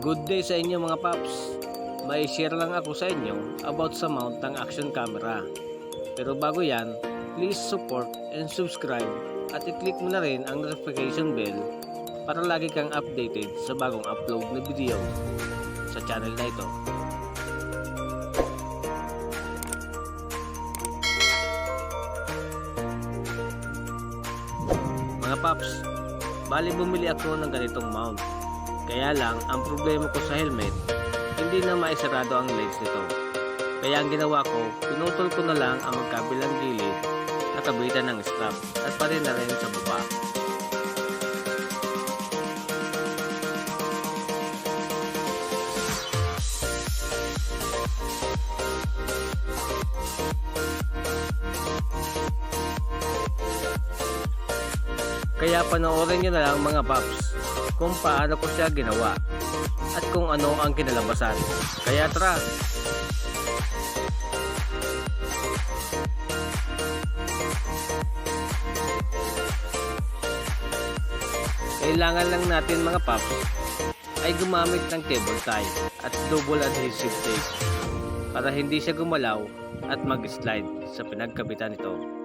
Good day sa inyo mga paps. May share lang ako sa inyo about sa mount ng action camera. Pero bago yan, please support and subscribe at i-click mo na rin ang notification bell para lagi kang updated sa bagong upload na video sa channel na ito. Mga paps, bali bumili ako ng ganitong mount. Kaya lang, ang problema ko sa helmet, hindi na maisarado ang lens nito. Kaya ang ginawa ko, pinutol ko na lang ang magkabilang gilid na kabitan ng strap at pati na rin sa baba. Kaya panoorin nyo na lang mga paps kung paano ko siya ginawa at kung ano ang kinalabasan. Kaya tara! Kailangan lang natin mga paps ay gumamit ng cable tie at double adhesive tape para hindi siya gumalaw at mag-slide sa pinagkabitan nito.